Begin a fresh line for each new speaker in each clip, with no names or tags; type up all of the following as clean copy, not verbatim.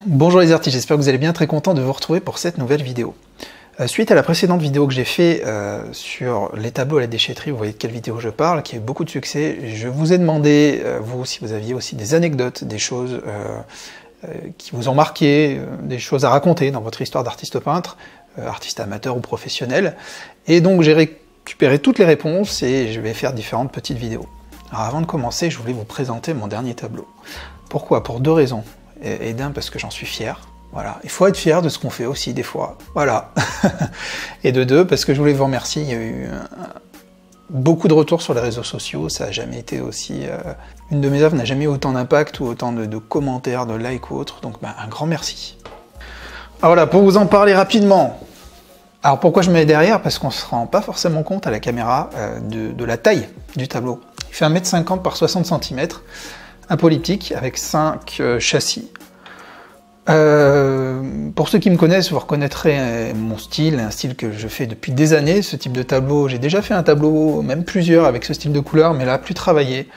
Bonjour les artistes, j'espère que vous allez bien, très content de vous retrouver pour cette nouvelle vidéo. Suite à la précédente vidéo que j'ai fait sur les tableaux à la déchetterie, vous voyez de quelle vidéo je parle, qui a eu beaucoup de succès, je vous ai demandé, vous, si vous aviez aussi des anecdotes, des choses qui vous ont marqué, des choses à raconter dans votre histoire d'artiste peintre, artiste amateur ou professionnel, et donc j'ai récupéré toutes les réponses et je vais faire différentes petites vidéos. Alors avant de commencer, je voulais vous présenter mon dernier tableau. Pourquoi? Pour deux raisons. Et d'un, parce que j'en suis fier. Voilà, il faut être fier de ce qu'on fait aussi des fois. Voilà. Et de deux, parce que je voulais vous remercier. Il y a eu beaucoup de retours sur les réseaux sociaux. Ça n'a jamais été aussi. Une de mes œuvres n'a jamais eu autant d'impact ou autant de commentaires, de likes ou autres. Donc un grand merci. Alors voilà, pour vous en parler rapidement. Alors pourquoi je me mets derrière? Parce qu'on ne se rend pas forcément compte à la caméra de la taille du tableau. Il fait 1,50 m par 60 cm. Un polyptyque avec 5 châssis. Pour ceux qui me connaissent, vous reconnaîtrez mon style, un style que je fais depuis des années, ce type de tableau. J'ai déjà fait un tableau, même plusieurs, avec ce style de couleur, mais là, plus travaillé.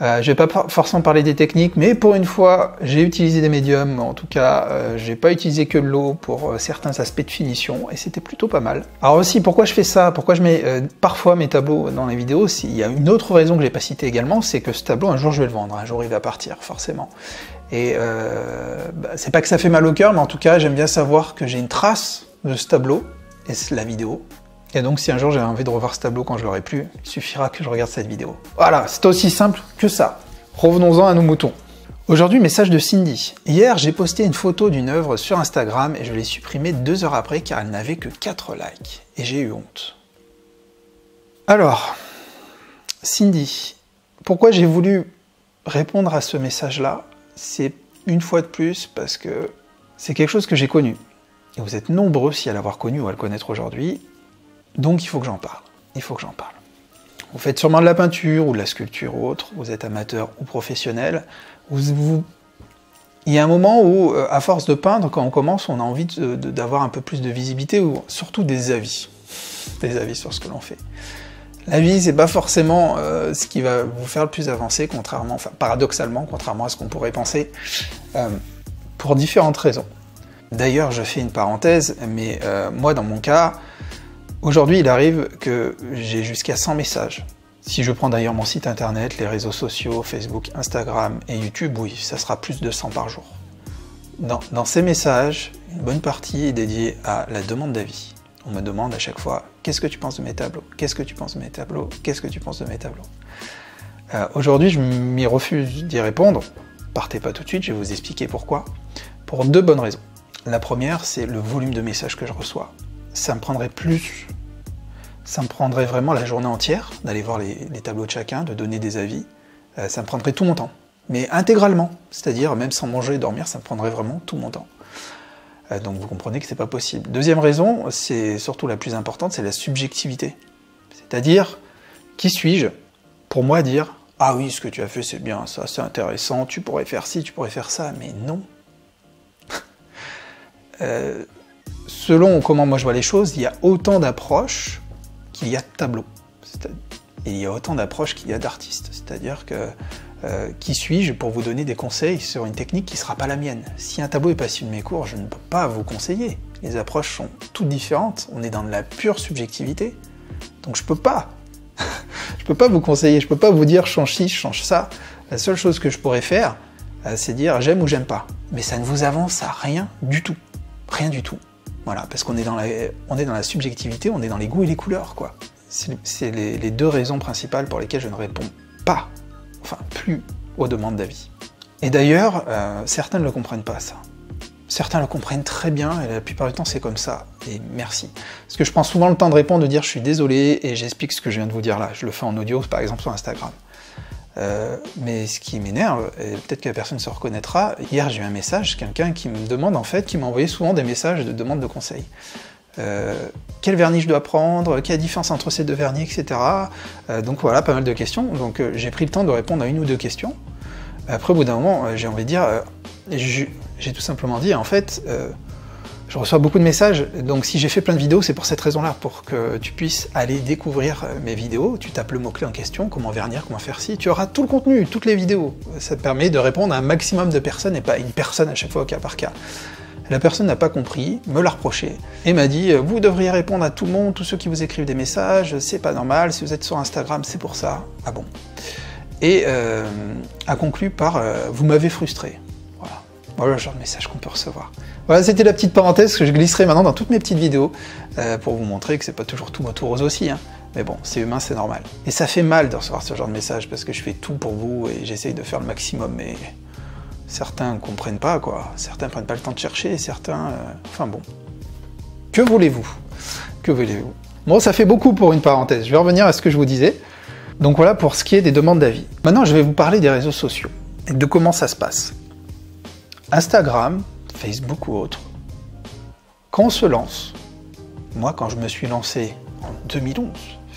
Je vais pas forcément parler des techniques, mais pour une fois, j'ai utilisé des médiums, en tout cas, j'ai pas utilisé que de l'eau pour certains aspects de finition, et c'était plutôt pas mal. Alors aussi, pourquoi je fais ça? Pourquoi je mets parfois mes tableaux dans les vidéos? Il y a une autre raison que j'ai pas citée également, c'est que ce tableau, un jour je vais le vendre, un jour il va partir, forcément. Et c'est pas que ça fait mal au cœur, mais en tout cas, j'aime bien savoir que j'ai une trace de ce tableau, et c'est la vidéo. Et donc si un jour j'ai envie de revoir ce tableau quand je l'aurai plus, il suffira que je regarde cette vidéo. Voilà, c'est aussi simple que ça. Revenons-en à nos moutons. Aujourd'hui, message de Cindy. Hier, j'ai posté une photo d'une œuvre sur Instagram et je l'ai supprimée 2 heures après car elle n'avait que 4 likes. Et j'ai eu honte. Alors, Cindy, pourquoi j'ai voulu répondre à ce message-là? C'est une fois de plus parce que c'est quelque chose que j'ai connu. Et vous êtes nombreux si à l'avoir connu ou à le connaître aujourd'hui. Donc il faut que j'en parle. Il faut que j'en parle. Vous faites sûrement de la peinture ou de la sculpture ou autre, vous êtes amateur ou professionnel. Il y a un moment où, à force de peindre, quand on commence, on a envie d'avoir un peu plus de visibilité ou surtout des avis. Des avis sur ce que l'on fait. L'avis, c'est pas forcément ce qui va vous faire le plus avancer, paradoxalement, contrairement à ce qu'on pourrait penser, pour différentes raisons. D'ailleurs, je fais une parenthèse, mais moi, dans mon cas, aujourd'hui, il arrive que j'ai jusqu'à 100 messages. Si je prends d'ailleurs mon site internet, les réseaux sociaux, Facebook, Instagram et YouTube, oui, ça sera plus de 100 par jour. Dans ces messages, une bonne partie est dédiée à la demande d'avis. On me demande à chaque fois, qu'est-ce que tu penses de mes tableaux? Qu'est-ce que tu penses de mes tableaux? Qu'est-ce que tu penses de mes tableaux? Aujourd'hui, je m'y refuse d'y répondre. Partez pas tout de suite, je vais vous expliquer pourquoi. Pour 2 bonnes raisons. La première, c'est le volume de messages que je reçois. Ça me prendrait vraiment la journée entière d'aller voir les tableaux de chacun, de donner des avis. Ça me prendrait tout mon temps, mais intégralement, c'est-à-dire même sans manger et dormir, ça me prendrait vraiment tout mon temps. Donc vous comprenez que c'est pas possible. Deuxième raison, c'est surtout la plus importante, c'est la subjectivité. C'est-à-dire, qui suis-je pour moi dire « Ah oui, ce que tu as fait c'est bien, ça c'est intéressant, tu pourrais faire ci, tu pourrais faire ça », mais non. Selon comment moi je vois les choses, il y a autant d'approches qu'il y a de tableaux. Et il y a autant d'approches qu'il y a d'artistes. C'est-à-dire que qui suis-je pour vous donner des conseils sur une technique qui ne sera pas la mienne? Si un tableau est pas issu de mes cours, je ne peux pas vous conseiller. Les approches sont toutes différentes. On est dans de la pure subjectivité. Donc je peux pas. Je peux pas vous conseiller. Je peux pas vous dire change ci, change ça. La seule chose que je pourrais faire, c'est dire j'aime ou j'aime pas. Mais ça ne vous avance à rien du tout. Rien du tout. Voilà, parce qu'on est dans la subjectivité, on est dans les goûts et les couleurs, quoi. C'est les 2 raisons principales pour lesquelles je ne réponds pas, enfin plus, aux demandes d'avis. Et d'ailleurs, certains ne le comprennent pas, ça. Certains le comprennent très bien, et la plupart du temps c'est comme ça, et merci. Parce que je prends souvent le temps de répondre, de dire je suis désolé, et j'explique ce que je viens de vous dire là. Je le fais en audio, par exemple sur Instagram. Mais ce qui m'énerve, et peut-être que la personne se reconnaîtra, hier j'ai eu un message, quelqu'un qui me demande en fait, qui m'a envoyé souvent des messages de demande de conseils. Quel vernis je dois prendre, quelle est la différence entre ces 2 vernis, etc. Donc voilà, pas mal de questions, donc j'ai pris le temps de répondre à 1 ou 2 questions. Après au bout d'un moment, j'ai envie de dire, j'ai tout simplement dit, en fait, Je reçois beaucoup de messages, donc si j'ai fait plein de vidéos, c'est pour cette raison-là, pour que tu puisses aller découvrir mes vidéos. Tu tapes le mot-clé en question, comment vernir, comment faire ci, tu auras tout le contenu, toutes les vidéos. Ça te permet de répondre à un maximum de personnes et pas une personne à chaque fois au cas par cas. La personne n'a pas compris, me l'a reproché, et m'a dit « Vous devriez répondre à tout le monde, tous ceux qui vous écrivent des messages, c'est pas normal, si vous êtes sur Instagram, c'est pour ça. » Ah bon. Et a conclu par « Vous m'avez frustré ». Voilà le genre de message qu'on peut recevoir. Voilà, c'était la petite parenthèse que je glisserai maintenant dans toutes mes petites vidéos, pour vous montrer que c'est pas toujours tout moto rose aussi, hein. Mais bon, c'est humain, c'est normal. Et ça fait mal de recevoir ce genre de message, parce que je fais tout pour vous, et j'essaye de faire le maximum, mais certains ne comprennent pas, quoi. Certains prennent pas le temps de chercher, certains... Enfin bon. Que voulez-vous? Que voulez-vous? Bon, ça fait beaucoup pour une parenthèse. Je vais revenir à ce que je vous disais. Donc voilà pour ce qui est des demandes d'avis. Maintenant, je vais vous parler des réseaux sociaux, et de comment ça se passe. Instagram, Facebook ou autre, quand on se lance, moi quand je me suis lancé en 2011,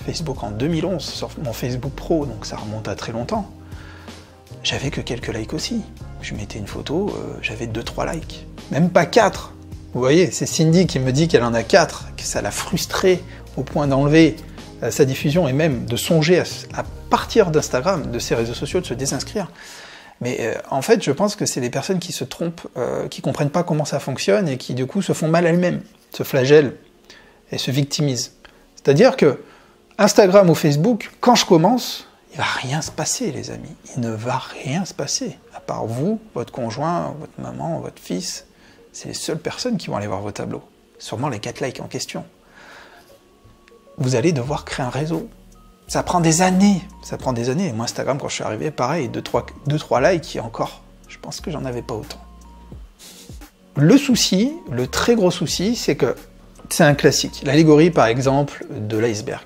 Facebook en 2011, sur mon Facebook Pro, donc ça remonte à très longtemps, j'avais que quelques likes aussi. Je mettais une photo, j'avais 2-3 likes, même pas 4. Vous voyez, c'est Cindy qui me dit qu'elle en a 4, que ça l'a frustrée au point d'enlever sa diffusion et même de songer à partir d'Instagram, de ces réseaux sociaux, de se désinscrire. Mais en fait, je pense que c'est les personnes qui se trompent, qui comprennent pas comment ça fonctionne et qui du coup se font mal elles-mêmes, se flagellent et se victimisent. C'est-à-dire que Instagram ou Facebook, quand je commence, il va rien se passer, les amis. Il ne va rien se passer. À part vous, votre conjoint, votre maman, votre fils, c'est les seules personnes qui vont aller voir vos tableaux. Sûrement les 4 likes en question. Vous allez devoir créer un réseau. Ça prend des années, ça prend des années. Moi, Instagram, quand je suis arrivé, pareil, 2-3 likes, et encore, je pense que j'en avais pas autant. Le souci, le très gros souci, c'est que c'est un classique. L'allégorie, par exemple, de l'iceberg.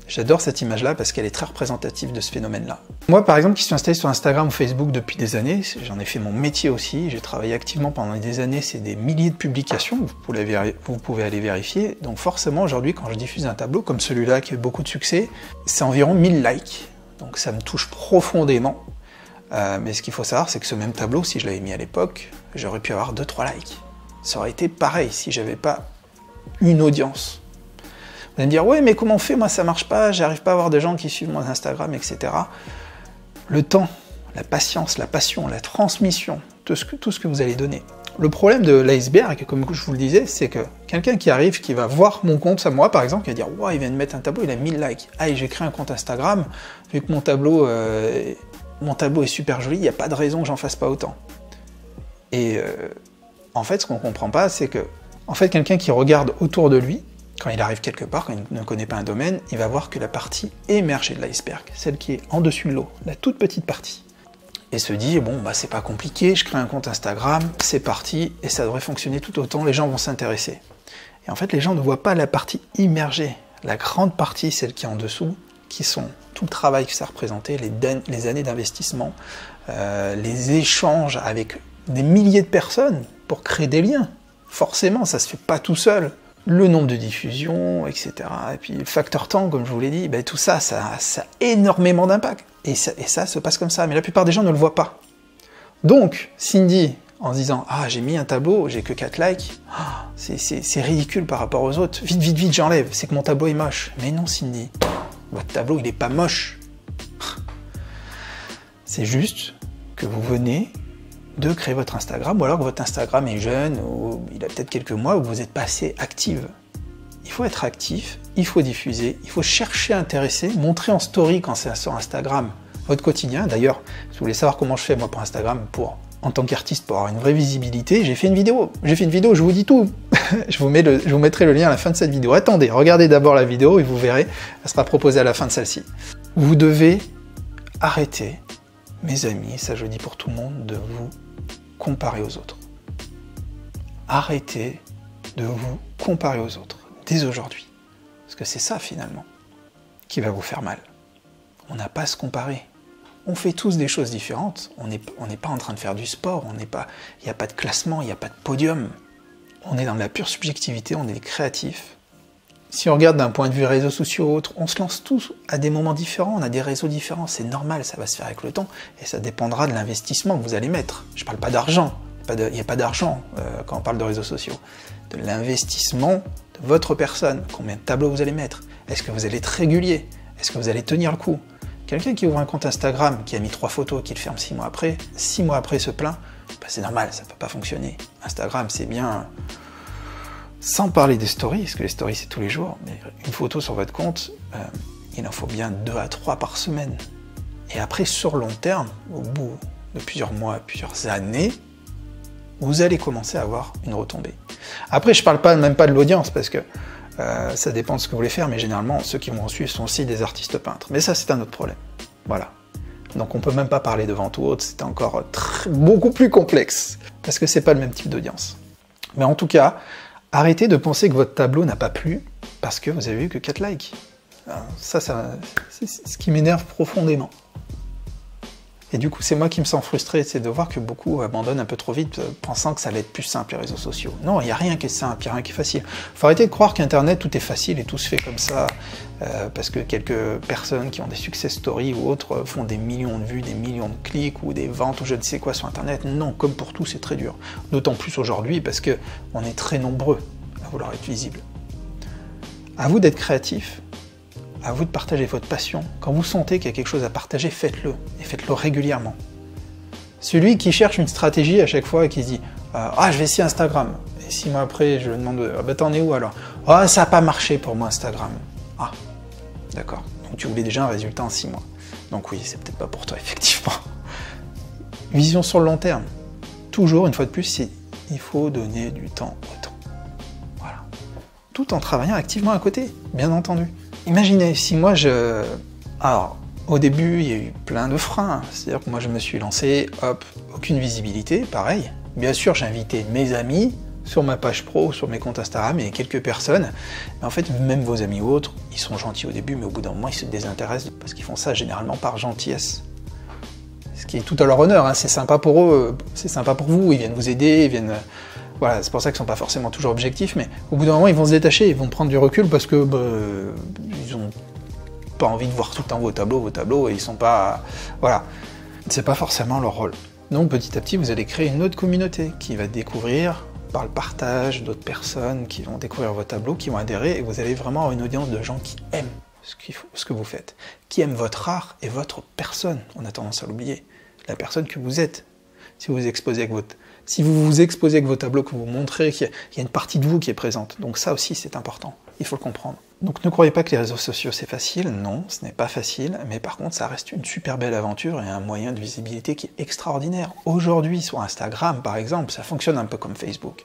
J'adore cette image-là parce qu'elle est très représentative de ce phénomène-là. Moi, par exemple, qui suis installé sur Instagram ou Facebook depuis des années, j'en ai fait mon métier aussi, j'ai travaillé activement pendant des années, c'est des milliers de publications, vous pouvez aller vérifier. Donc forcément, aujourd'hui, quand je diffuse un tableau comme celui-là qui a eu beaucoup de succès, c'est environ 1000 likes. Donc ça me touche profondément. Mais ce qu'il faut savoir, c'est que ce même tableau, si je l'avais mis à l'époque, j'aurais pu avoir 2-3 likes. Ça aurait été pareil si j'avais pas une audience. Vous allez me dire, ouais, mais comment on fait? Moi, ça marche pas, j'arrive pas à avoir des gens qui suivent mon Instagram, etc. Le temps, la patience, la passion, la transmission, tout ce que vous allez donner. Le problème de l'iceberg, comme je vous le disais, c'est que quelqu'un qui arrive, qui va voir mon compte, ça moi par exemple, qui va dire, ouais, il vient de mettre un tableau, il a 1000 likes. Ah, et j'ai créé un compte Instagram, vu que mon tableau est super joli, il n'y a pas de raison que j'en fasse pas autant. Et en fait, ce qu'on comprend pas, c'est que, en fait, quelqu'un qui regarde autour de lui, quand il arrive quelque part, quand il ne connaît pas un domaine, il va voir que la partie émergée de l'iceberg, celle qui est en dessus de l'eau, la toute petite partie. Et se dit, bon, bah c'est pas compliqué, je crée un compte Instagram, c'est parti, et ça devrait fonctionner tout autant, les gens vont s'intéresser. Et en fait, les gens ne voient pas la partie immergée, la grande partie, celle qui est en dessous, qui sont tout le travail que ça représentait, les années d'investissement, les échanges avec des milliers de personnes pour créer des liens. Forcément, ça se fait pas tout seul. Le nombre de diffusions, etc. Et puis le facteur temps, comme je vous l'ai dit, ben, tout ça, ça a énormément d'impact. Et ça se passe comme ça, mais la plupart des gens ne le voient pas. Donc, Cindy, en se disant « Ah, j'ai mis un tableau, j'ai que 4 likes, c'est ridicule par rapport aux autres, vite, vite, vite, j'enlève, c'est que mon tableau est moche. » Mais non, Cindy, votre tableau, il n'est pas moche. C'est juste que vous venez de créer votre Instagram, ou alors que votre Instagram est jeune, ou il a peut-être quelques mois, ou vous n'êtes pas assez active. Il faut être actif, il faut diffuser, il faut chercher à intéresser, montrer en story quand c'est sur Instagram votre quotidien. D'ailleurs, si vous voulez savoir comment je fais moi pour Instagram, en tant qu'artiste, pour avoir une vraie visibilité, j'ai fait une vidéo, je vous dis tout. je vous mettrai le lien à la fin de cette vidéo. Attendez, regardez d'abord la vidéo et vous verrez, elle sera proposée à la fin de celle-ci. Vous devez arrêter, mes amis, ça je le dis pour tout le monde, de vous comparer aux autres. Arrêtez de vous comparer aux autres, dès aujourd'hui. Parce que c'est ça, finalement, qui va vous faire mal. On n'a pas à se comparer. On fait tous des choses différentes. On n'est pas en train de faire du sport, il n'y a pas de classement, il n'y a pas de podium. On est dans la pure subjectivité, on est créatifs. Si on regarde d'un point de vue réseaux sociaux ou autres, on se lance tous à des moments différents, on a des réseaux différents, c'est normal, ça va se faire avec le temps, et ça dépendra de l'investissement que vous allez mettre. Je ne parle pas d'argent, Il n'y a pas d'argent quand on parle de réseaux sociaux. De l'investissement de votre personne. Combien de tableaux vous allez mettre? Est-ce que vous allez être régulier? Est-ce que vous allez tenir le coup? Quelqu'un qui ouvre un compte Instagram, qui a mis 3 photos et qui le ferme 6 mois après se plaint, bah c'est normal, ça ne peut pas fonctionner. Instagram, c'est bien... Sans parler des stories, parce que les stories c'est tous les jours, mais une photo sur votre compte, il en faut bien 2 à 3 par semaine. Et après, sur long terme, au bout de plusieurs mois, plusieurs années, vous allez commencer à avoir une retombée. Après, je parle même pas de l'audience, parce que ça dépend de ce que vous voulez faire, mais généralement, ceux qui vont suivre sont aussi des artistes peintres. Mais ça, c'est un autre problème. Voilà. Donc on peut même pas parler de vente ou autre, c'est encore beaucoup plus complexe, parce que c'est pas le même type d'audience. Mais en tout cas, arrêtez de penser que votre tableau n'a pas plu, parce que vous avez eu que 4 likes. Alors, ça c'est ce qui m'énerve profondément. Et du coup, c'est moi qui me sens frustré, c'est de voir que beaucoup abandonnent un peu trop vite, pensant que ça allait être plus simple, les réseaux sociaux. Non, il n'y a rien qui est simple, il n'y a rien qui est facile. Il faut arrêter de croire qu'Internet, tout est facile et tout se fait comme ça, parce que quelques personnes qui ont des success stories ou autres font des millions de vues, des millions de clics, ou des ventes, ou je ne sais quoi sur Internet. Non, comme pour tout, c'est très dur. D'autant plus aujourd'hui, parce qu'on est très nombreux à vouloir être visible. À vous d'être créatif. À vous de partager votre passion. Quand vous sentez qu'il y a quelque chose à partager, faites-le. Et faites-le régulièrement. Celui qui cherche une stratégie à chaque fois et qui se dit « Ah, je vais essayer Instagram ». Et 6 mois après, je lui demande « Ah, bah t'en es où alors ?»« Ah, ça n'a pas marché pour moi Instagram. » Ah, d'accord. Donc tu voulais déjà un résultat en 6 mois. Donc oui, c'est peut-être pas pour toi, effectivement. Vision sur le long terme. Toujours, une fois de plus, il faut donner du temps au temps. Voilà. Tout en travaillant activement à côté, bien entendu. Imaginez, si moi Alors, au début, il y a eu plein de freins. C'est-à-dire que moi, je me suis lancé, hop, aucune visibilité, pareil. Bien sûr, j'ai invité mes amis sur ma page pro, sur mes comptes Instagram, et quelques personnes. Mais en fait, même vos amis ou autres, ils sont gentils au début, mais au bout d'un moment, ils se désintéressent, parce qu'ils font ça généralement par gentillesse. Ce qui est tout à leur honneur, hein. C'est sympa pour eux, c'est sympa pour vous, ils viennent vous aider, ils viennent... Voilà, c'est pour ça qu'ils ne sont pas forcément toujours objectifs, mais au bout d'un moment, ils vont se détacher, ils vont prendre du recul parce que ils n'ont pas envie de voir tout le temps vos tableaux, et ils sont pas... Voilà, c'est pas forcément leur rôle. Donc petit à petit, vous allez créer une autre communauté qui va découvrir, par le partage, d'autres personnes qui vont découvrir vos tableaux, qui vont adhérer, et vous allez vraiment avoir une audience de gens qui aiment ce que vous faites, qui aiment votre art et votre personne. On a tendance à l'oublier, la personne que vous êtes. Si vous vous exposez avec vos tableaux, que vous montrez qu'il y a une partie de vous qui est présente. Donc ça aussi, c'est important. Il faut le comprendre. Donc ne croyez pas que les réseaux sociaux, c'est facile. Non, ce n'est pas facile. Mais par contre, ça reste une super belle aventure et un moyen de visibilité qui est extraordinaire. Aujourd'hui, sur Instagram, par exemple, ça fonctionne un peu comme Facebook.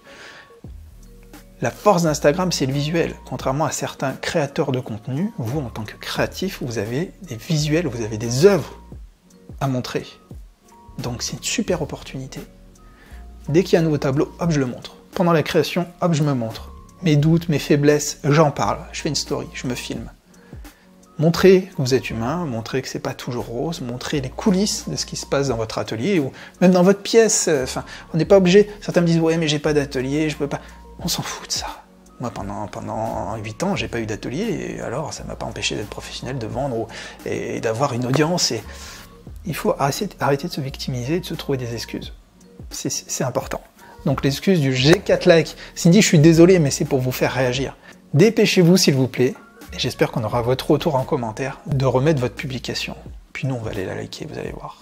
La force d'Instagram, c'est le visuel. Contrairement à certains créateurs de contenu, vous, en tant que créatif, vous avez des visuels, vous avez des œuvres à montrer. Donc c'est une super opportunité. Dès qu'il y a un nouveau tableau, hop, je le montre. Pendant la création, hop, je me montre. Mes doutes, mes faiblesses, j'en parle. Je fais une story, je me filme. Montrez que vous êtes humain, montrez que c'est pas toujours rose, montrez les coulisses de ce qui se passe dans votre atelier, ou même dans votre pièce. Enfin, on n'est pas obligé. Certains me disent « Ouais, mais j'ai pas d'atelier, je peux pas... » On s'en fout de ça. Moi, pendant 8 ans, j'ai pas eu d'atelier, et alors ça m'a pas empêché d'être professionnel, de vendre, et d'avoir une audience, et... Il faut arrêter de se victimiser et de se trouver des excuses. C'est important. Donc l'excuse du « j'ai 4 likes », Cindy, je suis désolé, mais c'est pour vous faire réagir. Dépêchez-vous, s'il vous plaît, et j'espère qu'on aura votre retour en commentaire, de remettre votre publication. Puis nous, on va aller la liker, vous allez voir.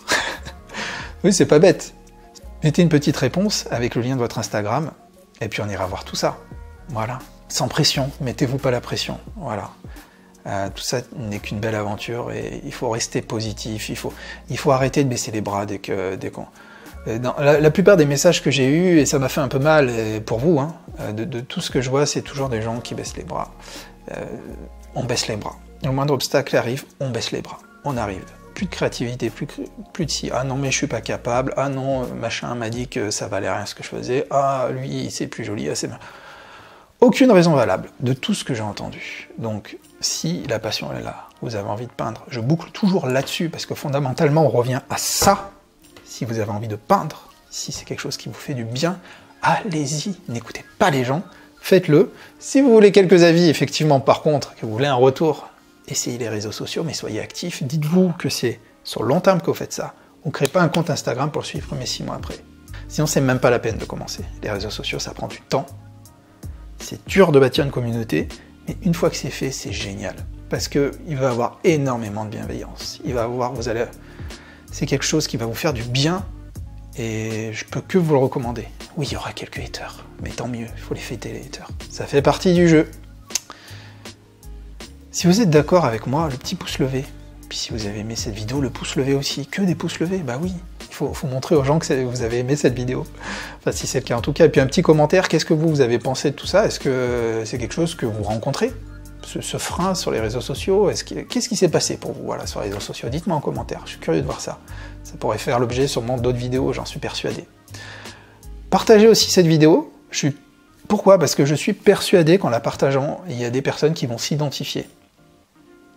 Oui, c'est pas bête. Mettez une petite réponse avec le lien de votre Instagram, et puis on ira voir tout ça. Voilà. Sans pression, mettez-vous pas la pression. Voilà. Tout ça n'est qu'une belle aventure et il faut rester positif, il faut arrêter de baisser les bras dès qu'on... La plupart des messages que j'ai eus, et ça m'a fait un peu mal pour vous, hein, de tout ce que je vois, c'est toujours des gens qui baissent les bras. On baisse les bras. Le moindre obstacle arrive, on baisse les bras. On arrive. Plus de créativité, plus de si. Ah non, mais je suis pas capable. Ah non, machin m'a dit que ça valait rien ce que je faisais. Ah, lui, c'est plus joli. Ah, c'est... Aucune raison valable de tout ce que j'ai entendu. Donc, si la passion est là, vous avez envie de peindre, je boucle toujours là-dessus, parce que fondamentalement, on revient à ça. Si vous avez envie de peindre, si c'est quelque chose qui vous fait du bien, allez-y, n'écoutez pas les gens, faites-le. Si vous voulez quelques avis, effectivement, par contre, que vous voulez un retour, essayez les réseaux sociaux, mais soyez actifs. Dites-vous que c'est sur le long terme que vous faites ça. On ne crée pas un compte Instagram pour le suivre, mais 6 mois après. Sinon, c'est même pas la peine de commencer. Les réseaux sociaux, ça prend du temps. C'est dur de bâtir une communauté, mais une fois que c'est fait, c'est génial. Parce qu'il va avoir énormément de bienveillance. C'est quelque chose qui va vous faire du bien, et je peux que vous le recommander. Oui, il y aura quelques haters, mais tant mieux, il faut les fêter les haters. Ça fait partie du jeu. Si vous êtes d'accord avec moi, le petit pouce levé. Puis si vous avez aimé cette vidéo, le pouce levé aussi. Que des pouces levés, bah oui. Il faut montrer aux gens que vous avez aimé cette vidéo. Enfin, si c'est le cas en tout cas. Et puis un petit commentaire, qu'est-ce que vous avez pensé de tout ça? Est-ce que c'est quelque chose que vous rencontrez? Ce frein sur les réseaux sociaux, qu'est-ce qui s'est passé pour vous voilà, sur les réseaux sociaux? Dites-moi en commentaire, je suis curieux de voir ça. Ça pourrait faire l'objet sûrement d'autres vidéos, j'en suis persuadé. Partagez aussi cette vidéo. Pourquoi? Parce que je suis persuadé qu'en la partageant, il y a des personnes qui vont s'identifier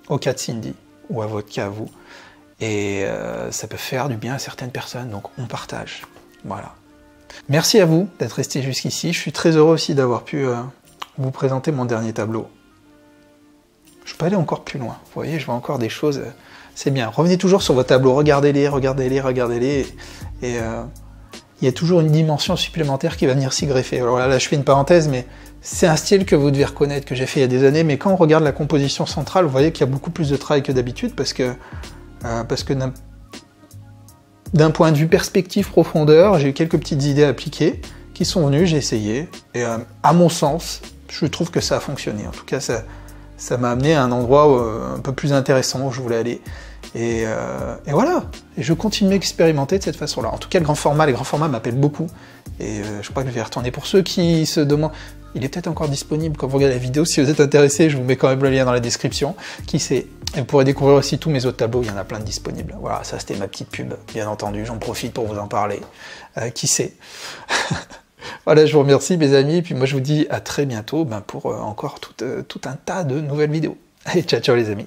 au cas de Cindy, ou à votre cas à vous. Et ça peut faire du bien à certaines personnes, donc on partage. Voilà. Merci à vous d'être resté jusqu'ici. Je suis très heureux aussi d'avoir pu vous présenter mon dernier tableau. Je peux aller encore plus loin. Vous voyez, je vois encore des choses. C'est bien. Revenez toujours sur vos tableaux, regardez-les, regardez-les, regardez-les. Et il y a toujours une dimension supplémentaire qui va venir s'y greffer. Alors là, je fais une parenthèse, mais c'est un style que vous devez reconnaître, que j'ai fait il y a des années. Mais quand on regarde la composition centrale, vous voyez qu'il y a beaucoup plus de travail que d'habitude, parce que d'un point de vue perspective, profondeur, j'ai eu quelques petites idées à appliquer qui sont venues, j'ai essayé. Et à mon sens, je trouve que ça a fonctionné. En tout cas, ça m'a amené à un endroit un peu plus intéressant où je voulais aller. Et voilà, et je continue à expérimenter de cette façon-là. En tout cas, les grands formats m'appellent beaucoup. Et je crois que je vais y retourner. Pour ceux qui se demandent, il est peut-être encore disponible quand vous regardez la vidéo. Si vous êtes intéressé, je vous mets quand même le lien dans la description. Qui sait? Et vous pourrez découvrir aussi tous mes autres tableaux, il y en a plein de disponibles. Voilà, ça c'était ma petite pub, bien entendu, j'en profite pour vous en parler. Qui sait? Voilà, je vous remercie mes amis, et puis moi je vous dis à très bientôt pour encore tout un tas de nouvelles vidéos. Allez, ciao ciao les amis.